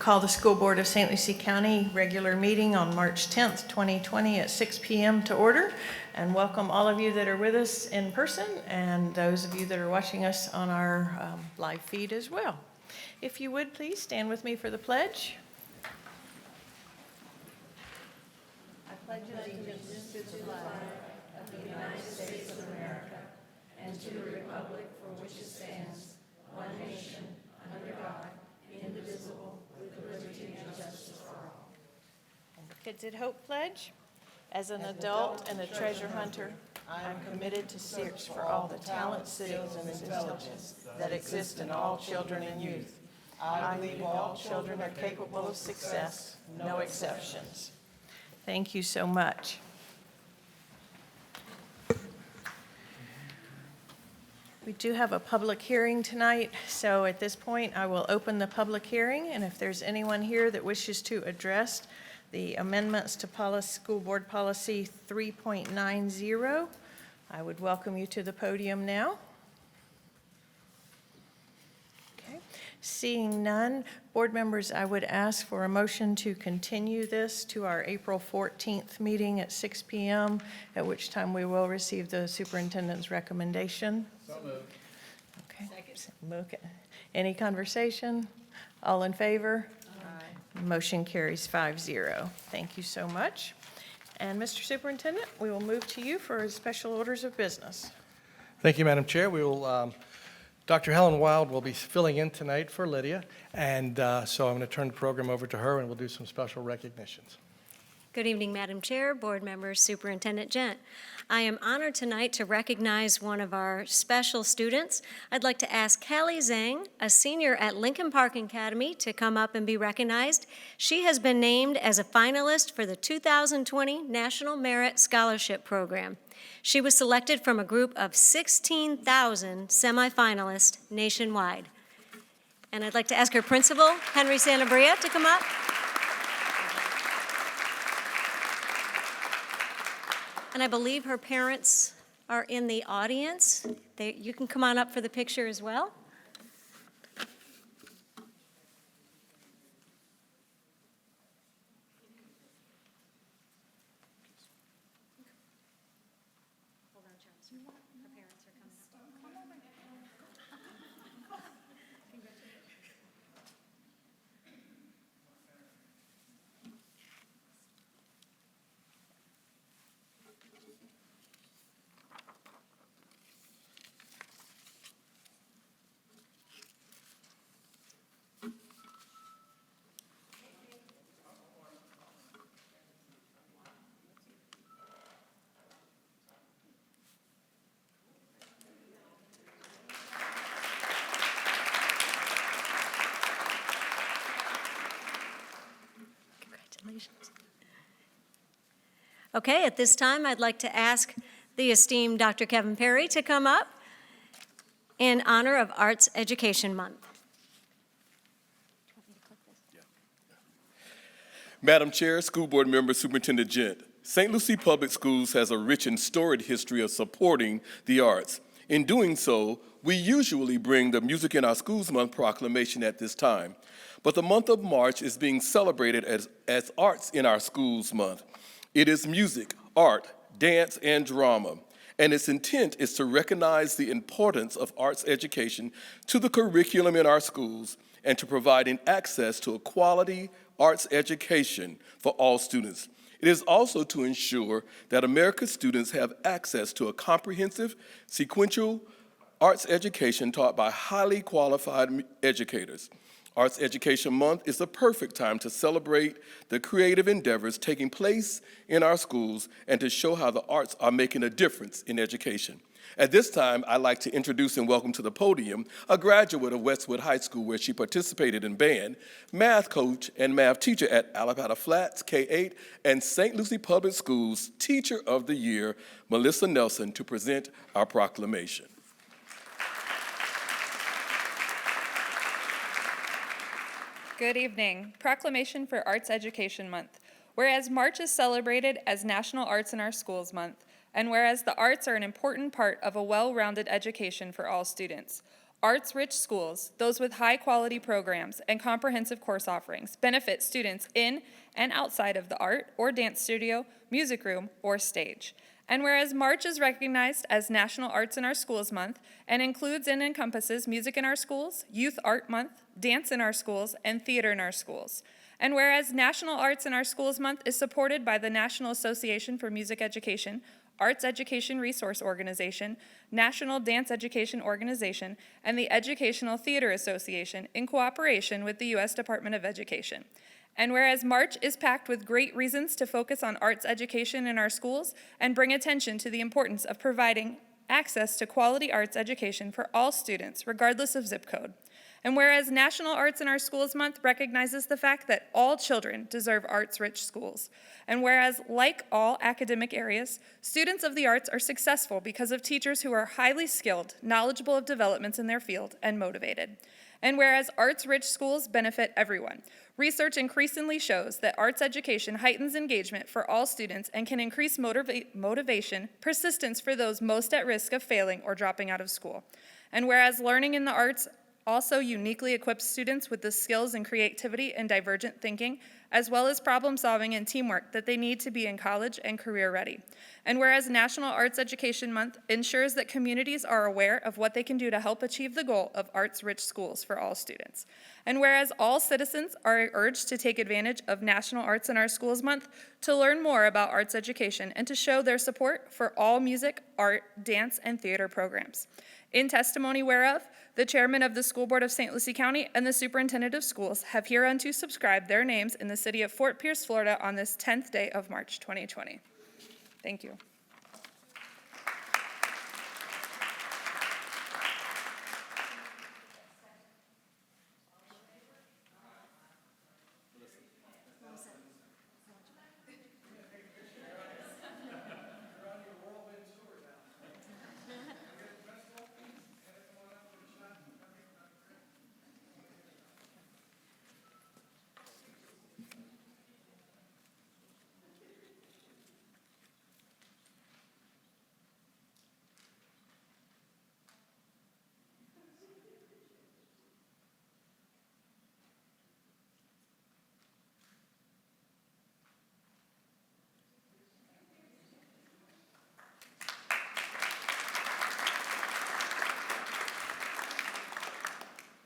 call the School Board of St. Lucie County regular meeting on March 10th, 2020 at 6 p.m. to order, and welcome all of you that are with us in person and those of you that are watching us on our live feed as well. If you would please stand with me for the pledge. I pledge allegiance to the flag of the United States of America and to the republic for which it stands, one nation, under God, indivisible, with liberty and justice for all. And the Kids at Hope pledge. As an adult and a treasure hunter, I am committed to search for all the talent, skills, and intelligence that exist in all children and youth. I believe all children are capable of success, no exceptions. Thank you so much. We do have a public hearing tonight, so at this point I will open the public hearing, and if there's anyone here that wishes to address the amendments to School Board Policy 3.90, I would welcome you to the podium now. Okay. Seeing none, board members, I would ask for a motion to continue this to our April 14th meeting at 6 p.m., at which time we will receive the superintendent's recommendation. So moved. Okay. Second. Any conversation? All in favor? Aye. Motion carries 5-0. Thank you so much. And Mr. Superintendent, we will move to you for special orders of business. Thank you, Madam Chair. We will, Dr. Helen Wild will be filling in tonight for Lydia, and so I'm going to turn the program over to her, and we'll do some special recognitions. Good evening, Madam Chair, board members, Superintendent Gent. I am honored tonight to recognize one of our special students. I'd like to ask Callie Zhang, a senior at Lincoln Park Academy, to come up and be recognized. She has been named as a finalist for the 2020 National Merit Scholarship Program. She was selected from a group of 16,000 semifinalists nationwide. And I'd like to ask her principal, Henry Santabria, to come up. And I believe her parents are in the audience. You can come on up for the picture as well. Hold on, Charles. Her parents are coming up. Congratulations. Okay, at this time, I'd like to ask the esteemed Dr. Kevin Perry to come up in honor of Arts Education Month. Madam Chair, School Board Member, Superintendent Gent, St. Lucie Public Schools has a rich and storied history of supporting the arts. In doing so, we usually bring the Music in Our Schools Month proclamation at this time. But the month of March is being celebrated as Arts in Our Schools Month. It is music, art, dance, and drama, and its intent is to recognize the importance of arts education to the curriculum in our schools and to providing access to a quality arts education for all students. It is also to ensure that America's students have access to a comprehensive, sequential arts education taught by highly qualified educators. Arts Education Month is the perfect time to celebrate the creative endeavors taking place in our schools and to show how the arts are making a difference in education. At this time, I'd like to introduce and welcome to the podium a graduate of Westwood High School where she participated in band, math coach and math teacher at Alabama Flats K-8 and St. Lucie Public Schools Teacher of the Year, Melissa Nelson, to present our proclamation. Good evening. Proclamation for Arts Education Month. Whereas March is celebrated as National Arts in Our Schools Month, and whereas the arts are an important part of a well-rounded education for all students, Arts-rich schools, those with high-quality programs and comprehensive course offerings, benefit students in and outside of the art or dance studio, music room, or stage. And whereas March is recognized as National Arts in Our Schools Month and includes and encompasses music in our schools, Youth Art Month, dance in our schools, and theater in our schools. And whereas National Arts in Our Schools Month is supported by the National Association for Music Education, Arts Education Resource Organization, National Dance Education Organization, and the Educational Theater Association in cooperation with the U.S. Department of Education. And whereas March is packed with great reasons to focus on arts education in our schools and bring attention to the importance of providing access to quality arts education for all students, regardless of zip code. And whereas National Arts in Our Schools Month recognizes the fact that all children deserve arts-rich schools. And whereas, like all academic areas, students of the arts are successful because of teachers who are highly skilled, knowledgeable of developments in their field, and motivated. And whereas arts-rich schools benefit everyone, research increasingly shows that arts education heightens engagement for all students and can increase motivation, persistence for those most at risk of failing or dropping out of school. And whereas learning in the arts also uniquely equips students with the skills and creativity and divergent thinking, as well as problem solving and teamwork that they need to be in college and career ready. And whereas National Arts Education Month ensures that communities are aware of what they can do to help achieve the goal of arts-rich schools for all students. And whereas all citizens are urged to take advantage of National Arts in Our Schools Month to learn more about arts education and to show their support for all music, art, dance, and theater programs. In testimony whereof, the chairman of the School Board of St. Lucie County and the superintendent of schools have hereunto subscribed their names in the city of Fort Pierce, Florida on this 10th day of March 2020. Thank you.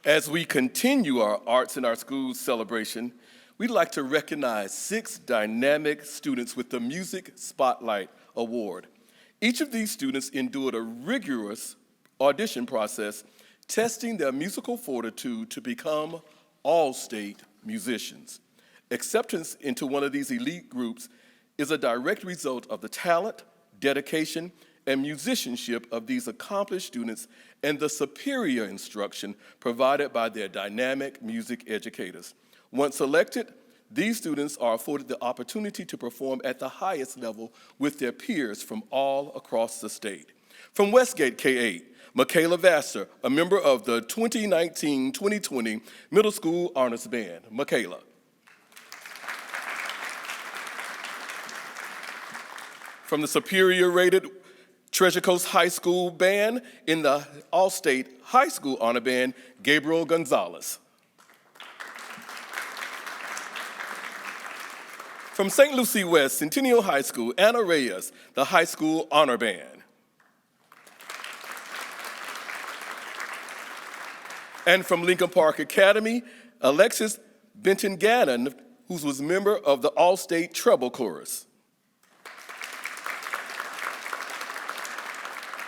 As we continue our Arts in Our Schools celebration, we'd like to recognize 6 dynamic students with the Music Spotlight Award. Each of these students endured a rigorous audition process, testing their musical fortitude to become all-state musicians. Acceptance into one of these elite groups is a direct result of the talent, dedication, and musicianship of these accomplished students and the superior instruction provided by their dynamic music educators. Once selected, these students are afforded the opportunity to perform at the highest level with their peers from all across the state. From Westgate K-8, Michaela Vassar, a member of the 2019-2020 Middle School Honors Band. Michaela. From the superior-rated Treasure Coast High School Band in the All-State High School Honor Band, Gabriel Gonzalez. From St. Lucie West Centennial High School, Anna Reyes, the High School Honor Band. And from Lincoln Park Academy, Alexis Benton Gannon, who was a member of the All-State Treble Chorus.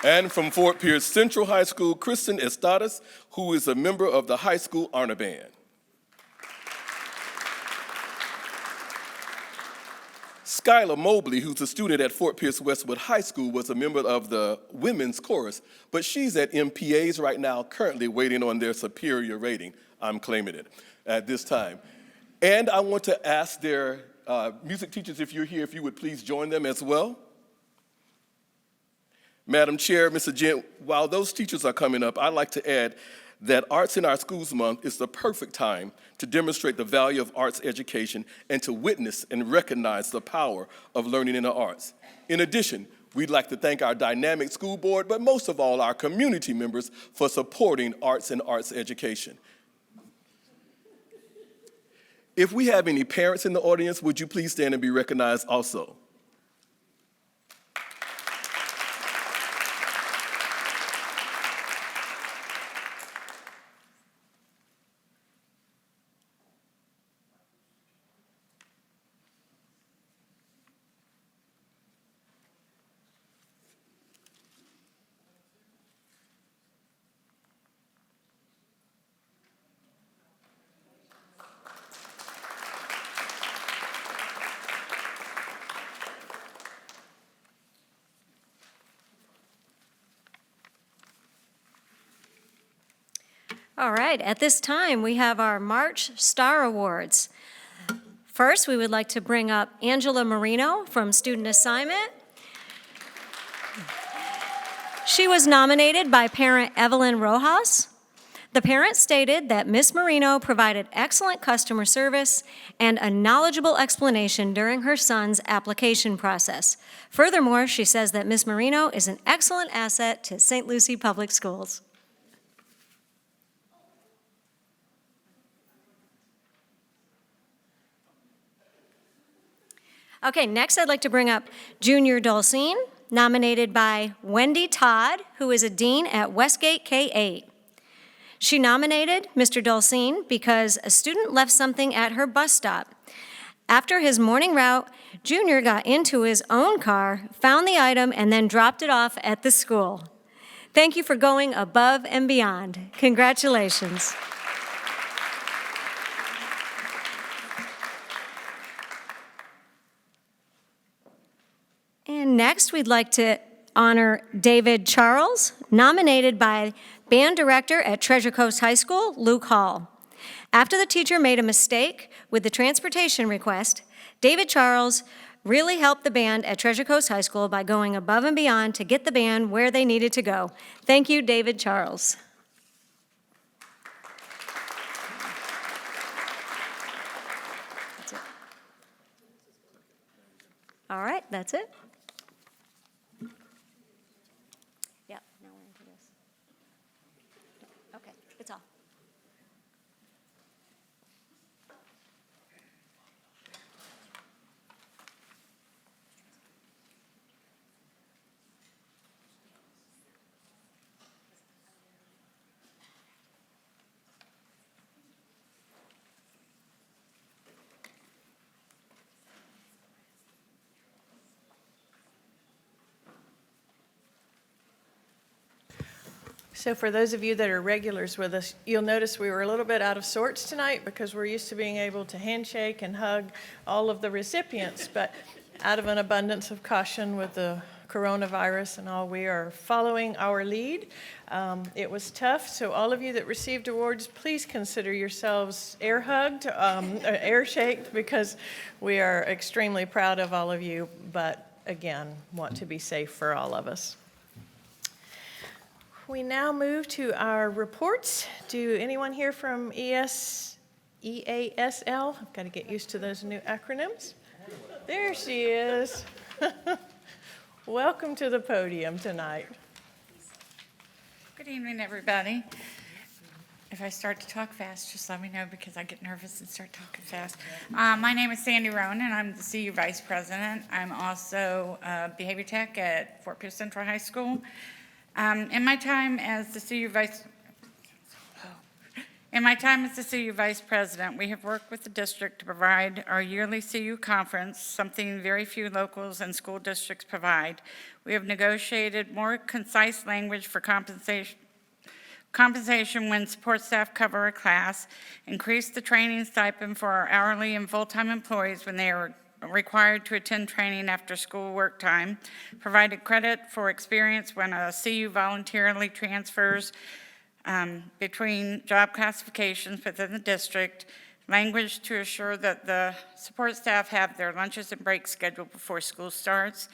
And from Fort Pierce Central High School, Kristen Estadas, who is a member of the High School Honor Band. Skylar Mobley, who's a student at Fort Pierce Westwood High School, was a member of the Women's Chorus, but she's at MPAs right now, currently waiting on their superior rating. I'm claiming it at this time. And I want to ask their music teachers, if you're here, if you would please join them as well. Madam Chair, Mr. Gent, while those teachers are coming up, I'd like to add that Arts in Our Schools Month is the perfect time to demonstrate the value of arts education and to witness and recognize the power of learning in the arts. In addition, We'd like to thank our dynamic school board, but most of all, our community members for supporting arts and arts education. If we have any parents in the audience, would you please stand and be recognized also? All right, at this time, we have our March Star Awards. First, we would like to bring up Angela Marino from Student Assignment. She was nominated by parent Evelyn Rojas. The parent stated that Ms. Marino provided excellent customer service and a knowledgeable explanation during her son's application process. Furthermore, she says that Ms. Marino is an excellent asset to St. Lucie Public Schools. Okay, next I'd like to bring up Junior Dulcine, nominated by Wendy Todd, who is a dean at Westgate K-8. She nominated Mr. Dulcine because a student left something at her bus stop. After his morning route, Junior got into his own car, found the item, and then dropped it off at the school. Thank you for going above and beyond. Congratulations. And next, we'd like to honor David Charles, nominated by band director at Treasure Coast High School, Luke Hall. After the teacher made a mistake with the transportation request, David Charles really helped the band at Treasure Coast High School by going above and beyond to get the band where they needed to go. Thank you, David Charles. That's it. All right, that's it. Yep, now we're into this. Okay, it's off. So for those of you that are regulars with us, you'll notice we were a little bit out of sorts tonight because we're used to being able to handshake and hug all of the recipients, but out of an abundance of caution with the coronavirus and all, we are following our lead. It was tough, so all of you that received awards, please consider yourselves air hugged, air shaked, because we are extremely proud of all of you, but again, want to be safe for all of us. We now move to our reports. Do anyone here from EASL? I've got to get used to those new acronyms. There she is. Welcome to the podium tonight. Good evening, everybody. If I start to talk fast, just let me know because I get nervous and start talking fast. My name is Sandy Roan, and I'm the CU Vice President. I'm also Behavior Tech at Fort Pierce Central High School. In my time as the CU Vice President, we have worked with the district to provide our yearly CU conference, something very few locals and school districts provide. We have negotiated more concise language for compensation when support staff cover a class, increased the training stipend for our hourly and full-time employees when they are required to attend training after school work time, provided credit for experience when a CU voluntarily transfers between job classifications within the district, language to assure that the support staff have their lunches and breaks scheduled before school starts.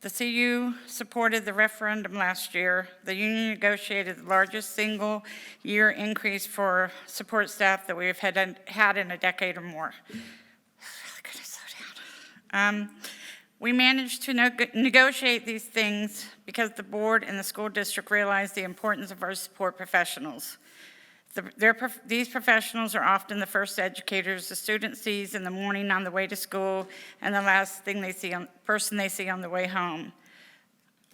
The CU supported the referendum last year. The union negotiated the largest single-year increase for support staff that we have had in a decade or more. I'm really gonna slow We managed to negotiate these things because the board and the school district realized the importance of our support professionals. These professionals are often the first educators the student sees in the morning on the way to school and the last thing person they see on the way home.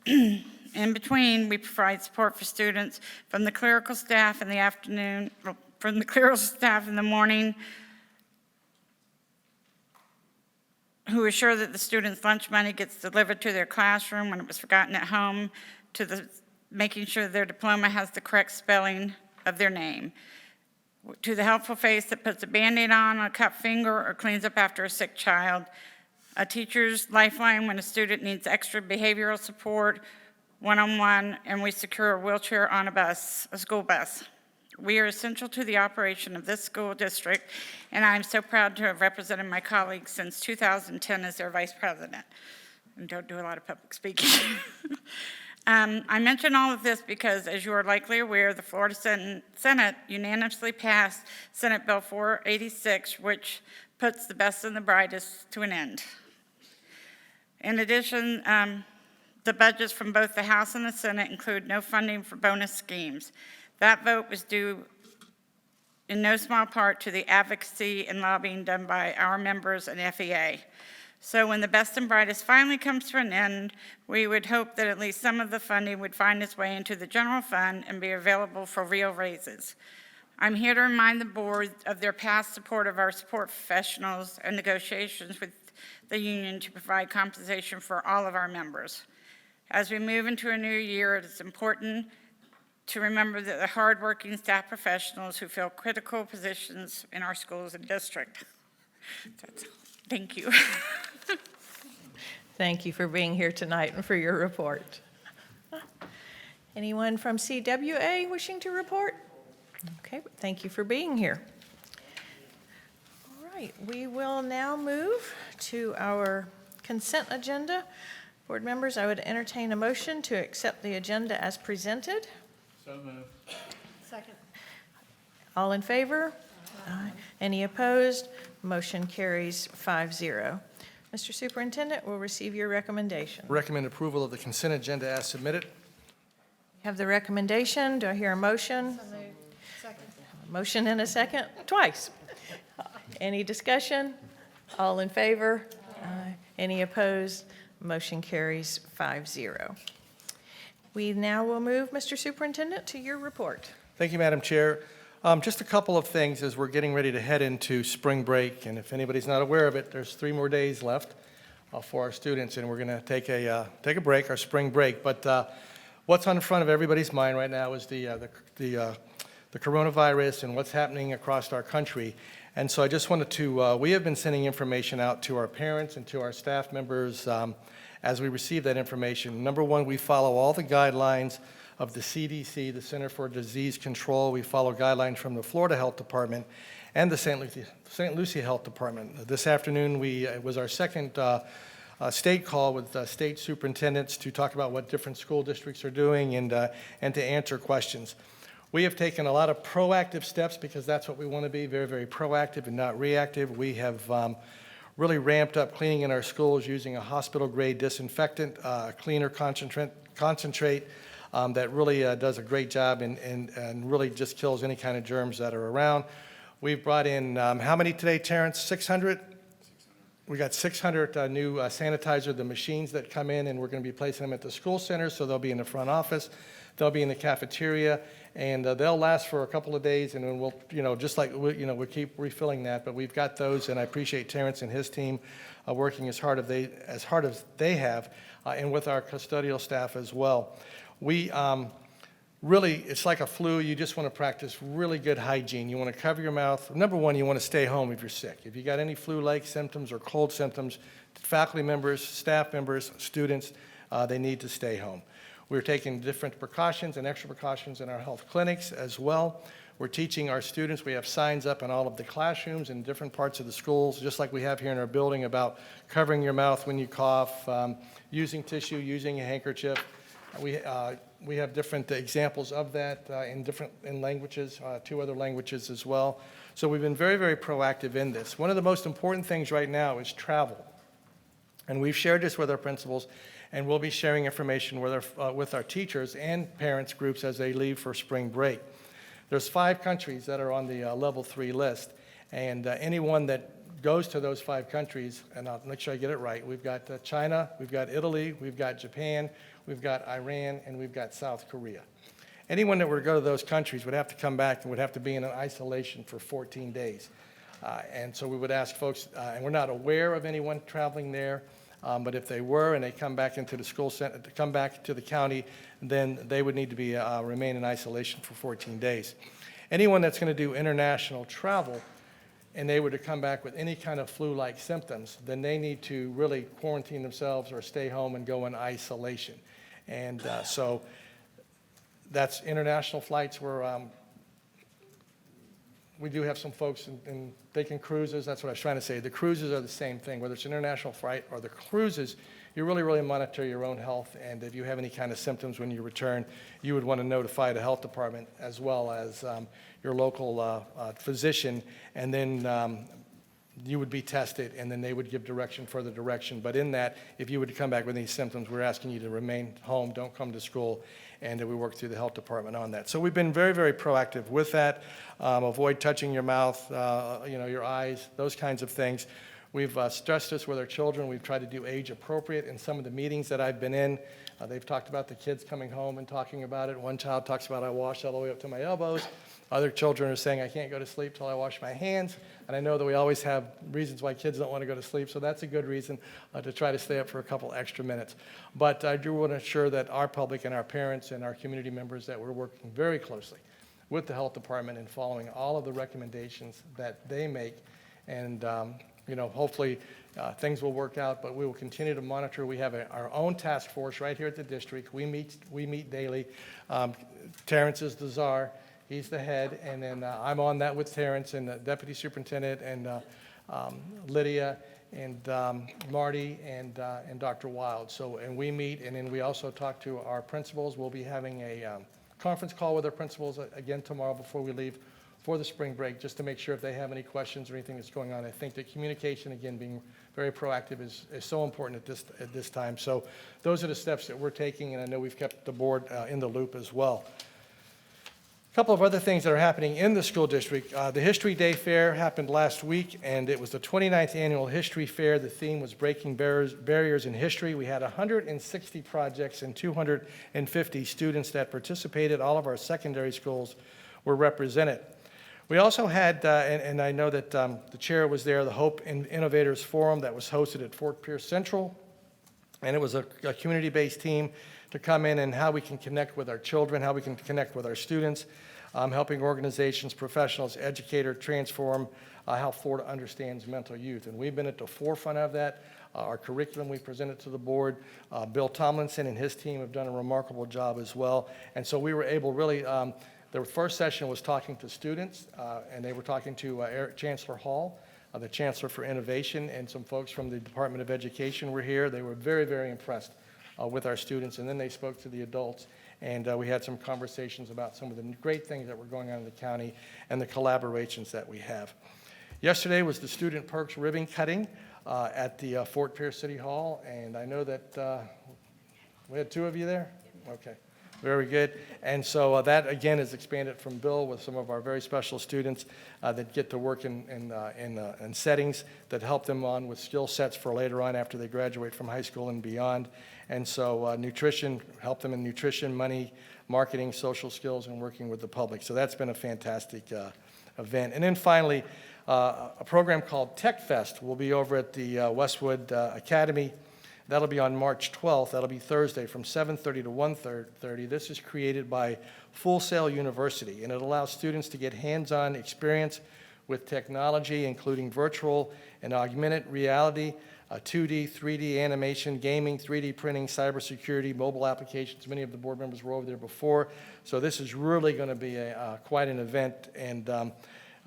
In between, we provide support for students from the clerical staff in the afternoon, from the clerical staff in the morning, who assure that the student's lunch money gets delivered to their classroom when it was forgotten at home, to making sure their diploma has the correct spelling of their name, to the helpful face that puts a Band-Aid on a cut finger or cleans up after a sick child, a teacher's lifeline when a student needs extra behavioral support, one-on-one, and we secure a wheelchair on a school bus. We are essential to the operation of this school district, and I'm so proud to have represented my colleagues since 2010 as their vice president. And don't do a lot of public speaking. I mention all of this because, as you are likely aware, the Florida Senate unanimously passed Senate Bill 486, which puts the best and the brightest to an end. In addition, the budgets from both the House and the Senate include no funding for bonus schemes. That vote was due in no small part to the advocacy and lobbying done by our members and FEA. So when the best and brightest finally comes to an end, we would hope that at least some of the funding would find its way into the general fund and be available for real raises. I'm here to remind the board of their past support of our support professionals and negotiations with the union to provide compensation for all of our members. As we move into a new year, it is important to remember that the hardworking staff professionals who fill critical positions in our schools and district. Thank you. Thank you for being here tonight and for your report. Anyone from CWA wishing to report? Okay, thank you for being here. All right, we will now move to our consent agenda. Board members, I would entertain a motion to accept the agenda as presented. So moved. Second. All in favor? Aye. Any opposed? Motion carries 5-0. Mr. Superintendent, we'll receive your recommendation. Recommend approval of the consent agenda as submitted. Have the recommendation. Do I hear a motion? Second. A motion and a second? Twice. Any discussion? All in favor? Aye. Any opposed? Motion carries 5-0. We now will move, Mr. Superintendent, to your report. Thank you, Madam Chair. Just a couple of things as we're getting ready to head into spring break, and if anybody's not aware of it, there's 3 more days left for our students, and we're going to take a break, our spring break. But what's on the front of everybody's mind right now is the coronavirus and what's happening across our country. And so I just wanted to, we have been sending information out to our parents and to our staff members as we receive that information. Number one, we follow all the guidelines of the CDC, the Center for Disease Control. We follow guidelines from the Florida Health Department and the St. Lucie Health Department. This afternoon, it was our second state call with state superintendents to talk about what different school districts are doing and to answer questions. We have taken a lot of proactive steps because that's what we want to be, very, very proactive and not reactive. We have really ramped up cleaning in our schools using a hospital-grade disinfectant, cleaner concentrate that really does a great job and really just kills any kind of germs that are around. We've brought in, how many today, Terrence? 600? We got 600 new sanitizer, the machines that come in, and we're going to be placing them at the school centers, so they'll be in the front office, they'll be in the cafeteria, and they'll last for a couple of days, and then we'll, just like, we'll keep refilling that, but we've got those, and I appreciate Terrence and his team working as hard as they have, and with our custodial staff as well. We really, it's like a flu. You just want to practice really good hygiene. You want to cover your mouth. Number one, you want to stay home if you're sick. If you got any flu-like symptoms or cold symptoms, faculty members, staff members, students, they need to stay home. We're taking different precautions and extra precautions in our health clinics as well. We're teaching our students. We have signs up in all of the classrooms in different parts of the schools, just like we have here in our building, about covering your mouth when you cough, using tissue, using a handkerchief. We have different examples of that in languages, 2 other languages as well. So we've been very, very proactive in this. One of the most important things right now is travel. And we've shared this with our principals, and we'll be sharing information with our teachers and parents groups as they leave for spring break. There's 5 countries that are on the level 3 list, and anyone that goes to those 5 countries, and I'll make sure I get it right, we've got China, we've got Italy, we've got Japan, we've got Iran, and we've got South Korea. Anyone that were to go to those countries would have to come back and would have to be in an isolation for 14 days. And so we would ask folks, and we're not aware of anyone traveling there, but if they were and they come back into the school center, to come back to the county, then they would need to be remain in isolation for 14 days. Anyone that's going to do international travel and they were to come back with any kind of flu-like symptoms, then they need to really quarantine themselves or stay home and go in isolation. And so that's international flights where we do have some folks in taking cruises. That's what I was trying to say. The cruises are the same thing. Whether it's an international flight or the cruises, you really monitor your own health. And if you have any kind of symptoms when you return, you would want to notify the health department as well as your local physician. And then you would be tested, and then they would give further direction. But in that, if you would come back with any symptoms, we're asking you to remain home, don't come to school, and we work through the health department on that. So we've been very proactive with that. Avoid touching your mouth, your eyes, those kinds of things. We've stressed this with our children. We've tried to do age appropriate in some of the meetings that I've been in. They've talked about the kids coming home and talking about it. One child talks about, I wash all the way up to my elbows. Other children are saying, I can't go to sleep till I wash my hands. And I know that we always have reasons why kids don't want to go to sleep, so that's a good reason to try to stay up for a couple extra minutes. But I do want to ensure that our public and our parents and our community members that we're working very closely with the health department and following all of the recommendations that they make. And hopefully things will work out, but we will continue to monitor. We have our own task force right here at the district. We meet daily. Terrence is the czar. He's the head, and then I'm on that with Terrence and the deputy superintendent and Lydia and Marty and Dr. Wild. So, and we meet, and then we also talk to our principals. We'll be having a conference call with our principals again tomorrow before we leave for the spring break, just to make sure if they have any questions or anything that's going on. I think that communication, again, being very proactive is so important at this time. So those are the steps that we're taking, and I know we've kept the board in the loop as well. A couple of other things that are happening in the school district. The History Day Fair happened last week, and it was the 29th annual History Fair. The theme was Breaking Barriers in History. We had 160 projects and 250 students that participated. All of our secondary schools were represented. We also had, and I know that the chair was there, the Hope Innovators Forum that was hosted at Fort Pierce Central, and it was a community-based team to come in and how we can connect with our children, how we can connect with our students, helping organizations, professionals, educators transform how Florida understands mental youth. And we've been at the forefront of that. Our curriculum we presented to the board. Bill Tomlinson and his team have done a remarkable job as well. And so we were able really, the first session was talking to students, and they were talking to Chancellor Hall, the Chancellor for Innovation, and some folks from the Department of Education were here. They were very impressed with our students, and then they spoke to the adults, and we had some conversations about some of the great things that were going on in the county and the collaborations that we have. Yesterday was the Student Perks ribbon cutting at the Fort Pierce City Hall, and I know that we had 2 of you there? Okay. Very good. And so that, again, is expanded from Bill with some of our very special students that get to work in settings that help them on with skill sets for later on after they graduate from high school and beyond. And so nutrition, help them in nutrition, money, marketing, social skills, and working with the public. So that's been a fantastic event. And then finally, a program called Tech Fest will be over at the Westwood Academy. That'll be on March 12th. That'll be Thursday from 7:30 to 1:30. This is created by Full Sail University, and it allows students to get hands-on experience with technology, including virtual and augmented reality, 2D, 3D animation, gaming, 3D printing, cybersecurity, mobile applications. Many of the board members were over there before. So this is really going to be quite an event, and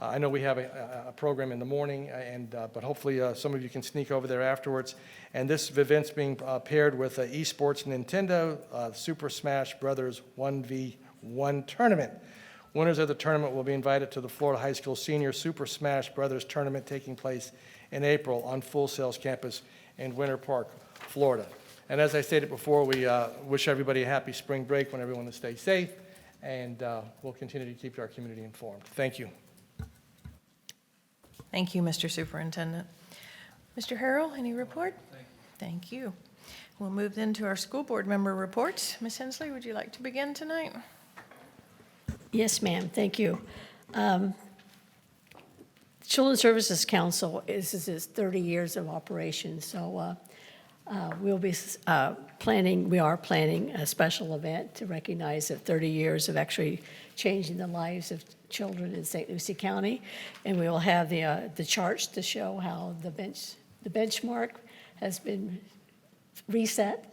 I know we have a program in the morning, but hopefully some of you can sneak over there afterwards. And this event's being paired with eSports Nintendo Super Smash Brothers 1v1 tournament. Winners of the tournament will be invited to the Florida High School Senior Super Smash Brothers tournament taking place in April on Full Sail's campus in Winter Park, Florida. And as I stated before, we wish everybody a happy spring break, want everyone to stay safe, and we'll continue to keep our community informed. Thank you. Thank you, Mr. Superintendent. Mr. Harrell, any report? Thank you. We'll move then to our school board member reports. Ms. Hensley, would you like to begin tonight? Yes, ma'am, thank you. Children's Services Council is its 30 years of operation, so we are planning a special event to recognize the 30 years of actually changing the lives of children in St. Lucie County, and we will have the charts to show how the benchmark has been reset,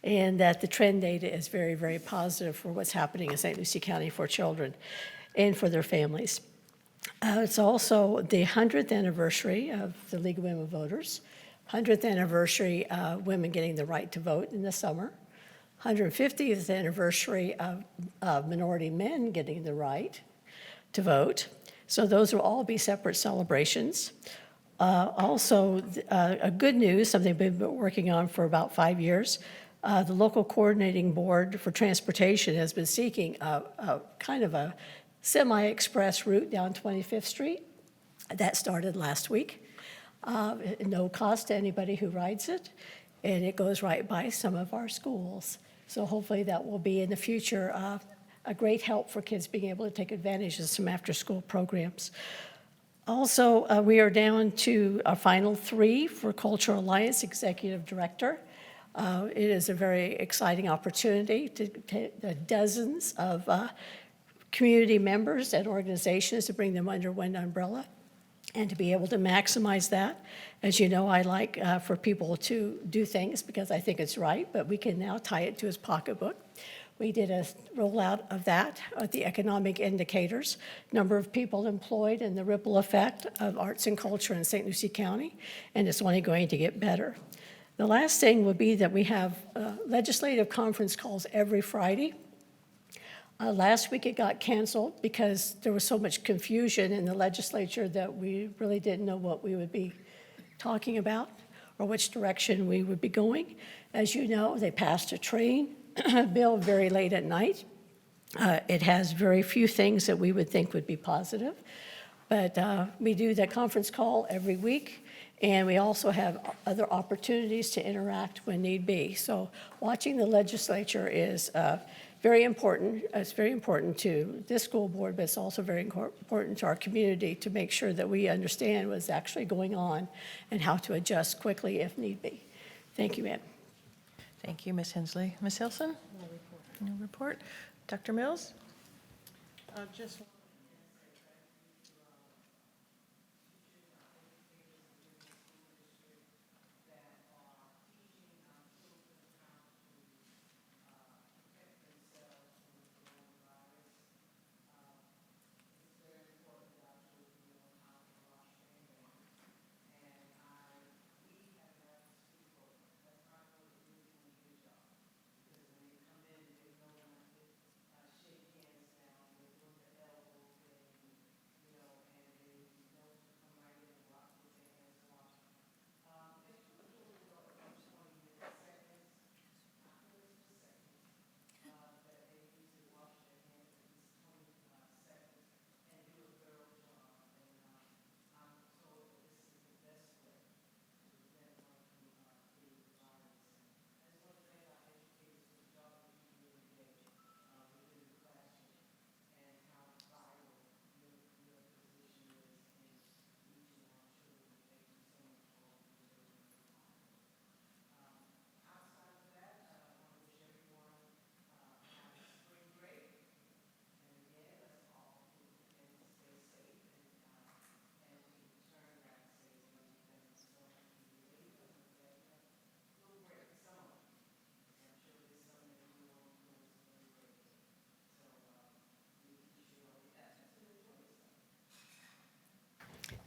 and that the trend data is very, very positive for what's happening in St. Lucie County for children and for their families. It's also the 100th anniversary of the League of Women Voters, 100th anniversary of women getting the right to vote in the summer, 150th anniversary of minority men getting the right to vote. So those will all be separate celebrations. Also, a good news, something we've been working on for about 5 years, the local coordinating board for transportation has been seeking a kind of a semi-express route down 25th Street. That started last week. No cost to anybody who rides it, and it goes right by some of our schools. So hopefully that will be in the future a great help for kids being able to take advantage of some after-school programs. Also, we are down to our final 3 for Cultural Alliance Executive Director. It is a very exciting opportunity to take dozens of community members and organizations to bring them under one umbrella and to be able to maximize that. As you know, I like for people to do things because I think it's right, but we can now tie it to his pocketbook. We did a rollout of that, the economic indicators, number of people employed, and the ripple effect of arts and culture in St. Lucie County, and it's only going to get better. The last thing will be that we have legislative conference calls every Friday. Last week it got canceled because there was so much confusion in the legislature that we really didn't know what we would be talking about or which direction we would be going. As you know, they passed a train bill very late at night. It has very few things that we would think would be positive, but we do that conference call every week, and we also have other opportunities to interact when need be. So watching the legislature is very important. It's very important to this school board, but it's also very important to our community to make sure that we understand what's actually going on and how to adjust quickly if need be. Thank you, ma'am. Thank you, Ms. Hensley. Ms. Hilson? No report. Dr. Mills? Just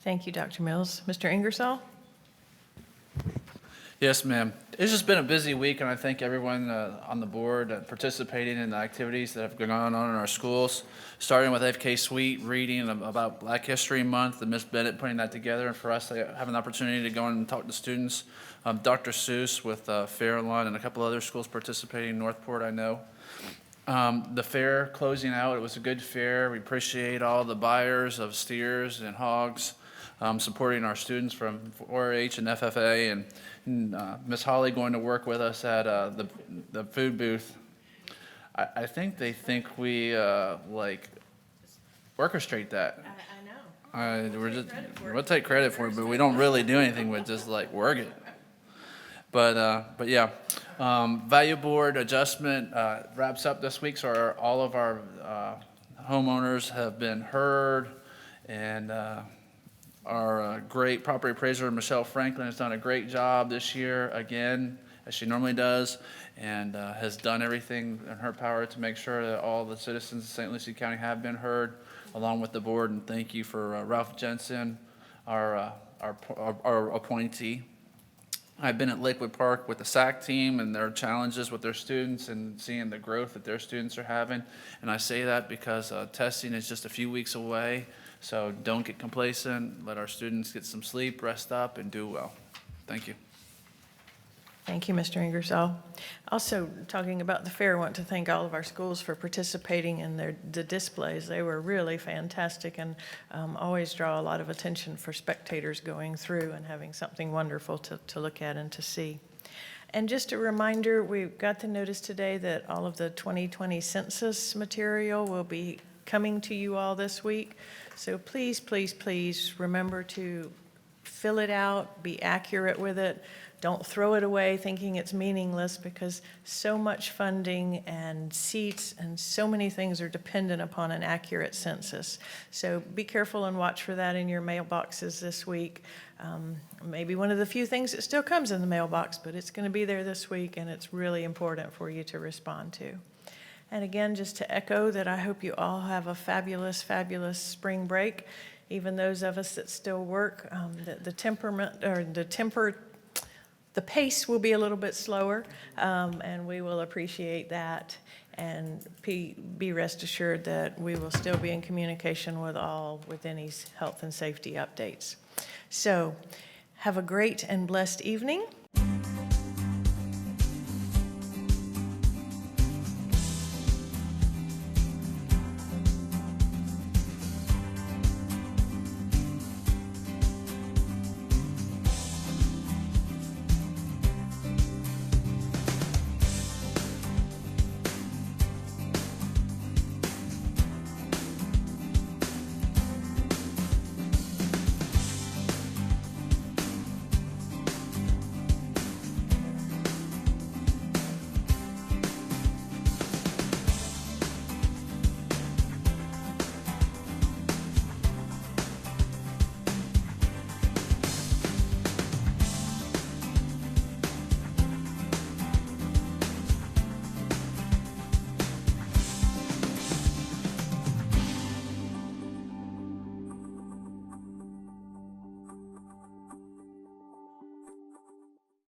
Thank you, Dr. Mills. Mr. Ingersoll? Yes, ma'am. It's just been a busy week, and I thank everyone on the board participating in the activities that have gone on in our schools, starting with FK Suite reading about Black History Month, and Ms. Bennett putting that together, and for us to have an opportunity to go in and talk to students. Dr. Seuss with Fairlawn and a couple other schools participating, Northport, I know. The fair closing out, it was a good fair. We appreciate all the buyers of steers and hogs supporting our students from 4-H and FFA, and Miss Holly going to work with us at the food booth. I think they think we like orchestrate that. I know. We'll take credit for it, but we don't really do anything with just like work it. But yeah, value board adjustment wraps up this week, so all of our homeowners have been heard, and our great property appraiser, Michelle Franklin, has done a great job this year, again, as she normally does, and has done everything in her power to make sure that all the citizens of St. Lucie County have been heard, along with the board. And thank you for Ralph Jensen, our appointee. I've been at Lakewood Park with the SAC team and their challenges with their students and seeing the growth that their students are having. And I say that because testing is just a few weeks away. So don't get complacent. Let our students get some sleep, rest up, and do well. Thank you. Thank you, Mr. Ingersoll. Also, talking about the fair, I want to thank all of our schools for participating in the displays. They were really fantastic and always draw a lot of attention for spectators going through and having something wonderful to look at and to see. And just a reminder, we got the notice today that all of the 2020 census material will be coming to you all this week. So please, please, please remember to fill it out, be accurate with it. Don't throw it away thinking it's meaningless, because so much funding and seats and so many things are dependent upon an accurate census. So be careful and watch for that in your mailboxes this week. Maybe one of the few things that still comes in the mailbox, but it's going to be there this week, and it's really important for you to respond to. And again, just to echo that, I hope you all have a fabulous, fabulous spring break. Even those of us that still work, the pace will be a little bit slower, and we will appreciate that. And be rest assured that we will still be in communication with all with any health and safety updates. So have a great and blessed evening.